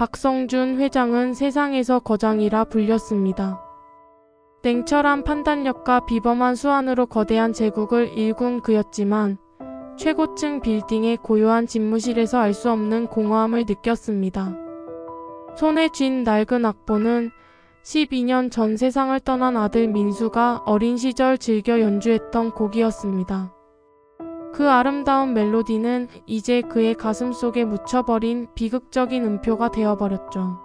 박성준 회장은 세상에서 거장이라 불렸습니다. 냉철한 판단력과 비범한 수완으로 거대한 제국을 일군 그였지만 최고층 빌딩의 고요한 집무실에서 알 수 없는 공허함을 느꼈습니다. 손에 쥔 낡은 악보는 12년 전 세상을 떠난 아들 민수가 어린 시절 즐겨 연주했던 곡이었습니다. 그 아름다운 멜로디는 이제 그의 가슴 속에 묻혀버린 비극적인 음표가 되어버렸죠.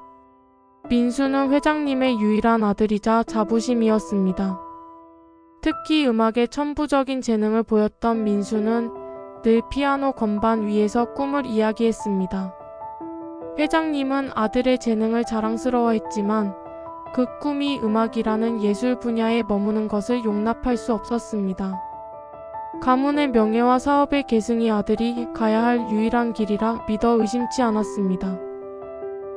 민수는 회장님의 유일한 아들이자 자부심이었습니다. 특히 음악에 천부적인 재능을 보였던 민수는 늘 피아노 건반 위에서 꿈을 이야기했습니다. 회장님은 아들의 재능을 자랑스러워했지만 그 꿈이 음악이라는 예술 분야에 머무는 것을 용납할 수 없었습니다. 가문의 명예와 사업의 계승이 아들이 가야 할 유일한 길이라 믿어 의심치 않았습니다.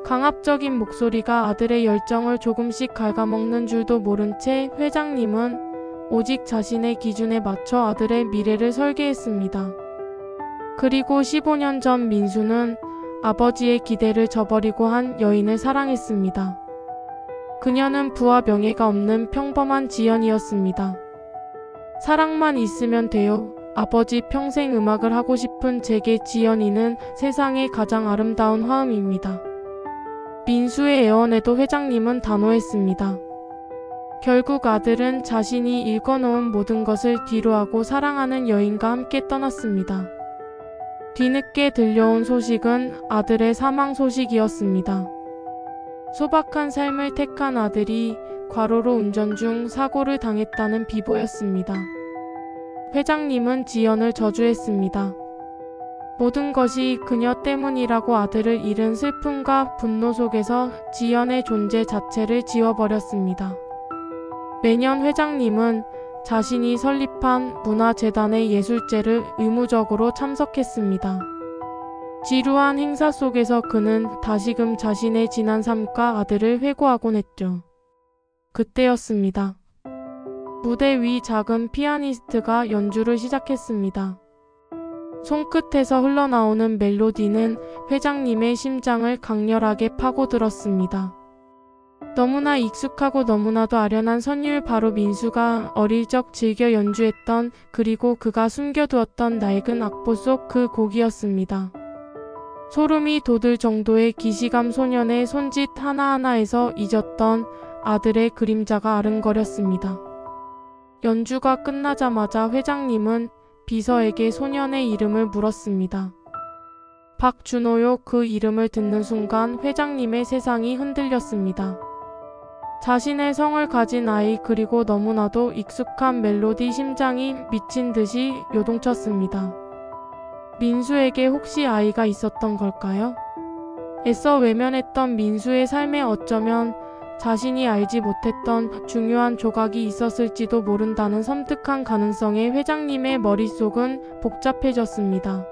강압적인 목소리가 아들의 열정을 조금씩 갉아먹는 줄도 모른 채 회장님은 오직 자신의 기준에 맞춰 아들의 미래를 설계했습니다. 그리고 15년 전 민수는 아버지의 기대를 저버리고 한 여인을 사랑했습니다. 그녀는 부와 명예가 없는 평범한 지연이었습니다. 사랑만 있으면 돼요. 아버지 평생 음악을 하고 싶은 제게 지연이는 세상의 가장 아름다운 화음입니다. 민수의 애원에도 회장님은 단호했습니다. 결국 아들은 자신이 읽어놓은 모든 것을 뒤로하고 사랑하는 여인과 함께 떠났습니다. 뒤늦게 들려온 소식은 아들의 사망 소식이었습니다. 소박한 삶을 택한 아들이 과로로 운전 중 사고를 당했다는 비보였습니다. 회장님은 지연을 저주했습니다. 모든 것이 그녀 때문이라고 아들을 잃은 슬픔과 분노 속에서 지연의 존재 자체를 지워버렸습니다. 매년 회장님은 자신이 설립한 문화재단의 예술제를 의무적으로 참석했습니다. 지루한 행사 속에서 그는 다시금 자신의 지난 삶과 아들을 회고하곤 했죠. 그때였습니다. 무대 위 작은 피아니스트가 연주를 시작했습니다. 손끝에서 흘러나오는 멜로디는 회장님의 심장을 강렬하게 파고들었습니다. 너무나 익숙하고 너무나도 아련한 선율, 바로 민수가 어릴 적 즐겨 연주했던, 그리고 그가 숨겨두었던 낡은 악보 속 그 곡이었습니다. 소름이 돋을 정도의 기시감, 소년의 손짓 하나하나에서 잊었던 아들의 그림자가 아른거렸습니다. 연주가 끝나자마자 회장님은 비서에게 소년의 이름을 물었습니다. 박준호요. 그 이름을 듣는 순간 회장님의 세상이 흔들렸습니다. 자신의 성을 가진 아이, 그리고 너무나도 익숙한 멜로디, 심장이 미친 듯이 요동쳤습니다. 민수에게 혹시 아이가 있었던 걸까요? 애써 외면했던 민수의 삶에 어쩌면 자신이 알지 못했던 중요한 조각이 있었을지도 모른다는 섬뜩한 가능성에 회장님의 머릿속은 복잡해졌습니다.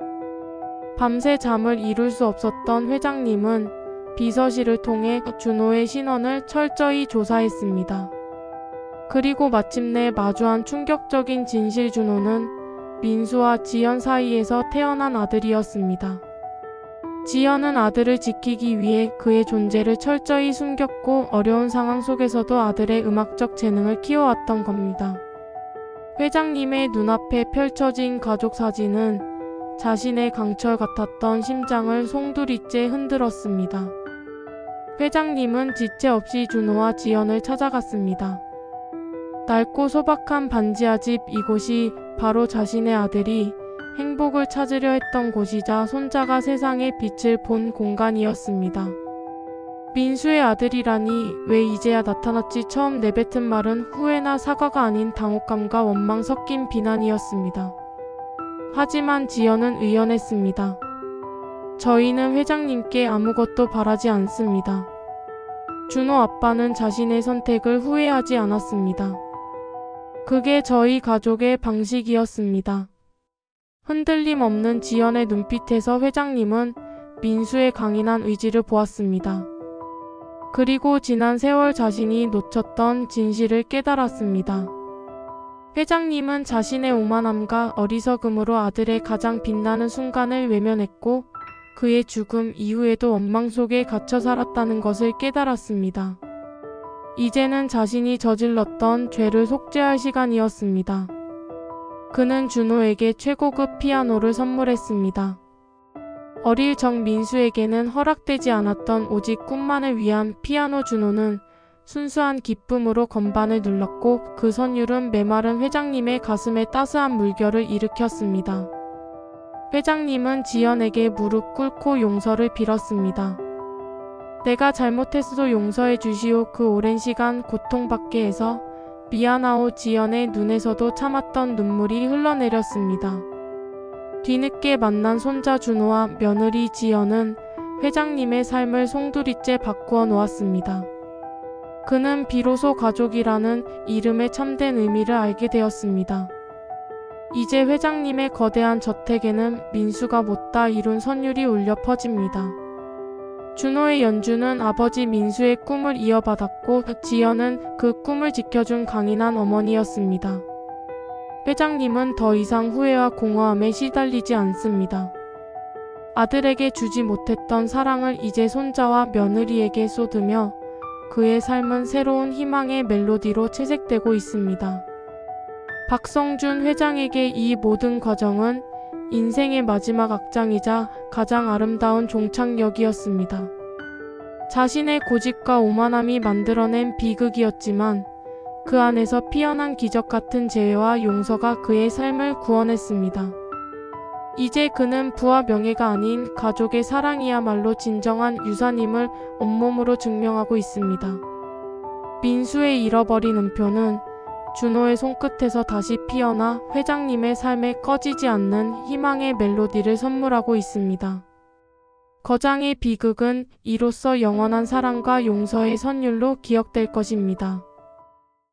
밤새 잠을 이룰 수 없었던 회장님은 비서실을 통해 준호의 신원을 철저히 조사했습니다. 그리고 마침내 마주한 충격적인 진실, 준호는 민수와 지연 사이에서 태어난 아들이었습니다. 지연은 아들을 지키기 위해 그의 존재를 철저히 숨겼고 어려운 상황 속에서도 아들의 음악적 재능을 키워왔던 겁니다. 회장님의 눈앞에 펼쳐진 가족 사진은 자신의 강철 같았던 심장을 송두리째 흔들었습니다. 회장님은 지체 없이 준호와 지연을 찾아갔습니다. 낡고 소박한 반지하 집, 이곳이 바로 자신의 아들이 행복을 찾으려 했던 곳이자 손자가 세상의 빛을 본 공간이었습니다. 민수의 아들이라니 왜 이제야 나타났지? 처음 내뱉은 말은 후회나 사과가 아닌 당혹감과 원망 섞인 비난이었습니다. 하지만 지연은 의연했습니다. 저희는 회장님께 아무것도 바라지 않습니다. 준호 아빠는 자신의 선택을 후회하지 않았습니다. 그게 저희 가족의 방식이었습니다. 흔들림 없는 지연의 눈빛에서 회장님은 민수의 강인한 의지를 보았습니다. 그리고 지난 세월 자신이 놓쳤던 진실을 깨달았습니다. 회장님은 자신의 오만함과 어리석음으로 아들의 가장 빛나는 순간을 외면했고, 그의 죽음 이후에도 원망 속에 갇혀 살았다는 것을 깨달았습니다. 이제는 자신이 저질렀던 죄를 속죄할 시간이었습니다. 그는 준호에게 최고급 피아노를 선물했습니다. 어릴 적 민수에게는 허락되지 않았던 오직 꿈만을 위한 피아노. 준호는 순수한 기쁨으로 건반을 눌렀고 그 선율은 메마른 회장님의 가슴에 따스한 물결을 일으켰습니다. 회장님은 지연에게 무릎 꿇고 용서를 빌었습니다. 내가 잘못했어도 용서해 주시오. 그 오랜 시간 고통받게 해서 미안하오. 지연의 눈에서도 참았던 눈물이 흘러내렸습니다. 뒤늦게 만난 손자 준호와 며느리 지연은 회장님의 삶을 송두리째 바꾸어 놓았습니다. 그는 비로소 가족이라는 이름의 참된 의미를 알게 되었습니다. 이제 회장님의 거대한 저택에는 민수가 못다 이룬 선율이 울려 퍼집니다. 준호의 연주는 아버지 민수의 꿈을 이어받았고 지연은 그 꿈을 지켜준 강인한 어머니였습니다. 회장님은 더 이상 후회와 공허함에 시달리지 않습니다. 아들에게 주지 못했던 사랑을 이제 손자와 며느리에게 쏟으며 그의 삶은 새로운 희망의 멜로디로 채색되고 있습니다. 박성준 회장에게 이 모든 과정은 인생의 마지막 악장이자 가장 아름다운 종착역이었습니다. 자신의 고집과 오만함이 만들어낸 비극이었지만 그 안에서 피어난 기적 같은 재회와 용서가 그의 삶을 구원했습니다. 이제 그는 부와 명예가 아닌 가족의 사랑이야말로 진정한 유산임을 온몸으로 증명하고 있습니다. 민수의 잃어버린 음표는 준호의 손끝에서 다시 피어나 회장님의 삶에 꺼지지 않는 희망의 멜로디를 선물하고 있습니다. 거장의 비극은 이로써 영원한 사랑과 용서의 선율로 기억될 것입니다.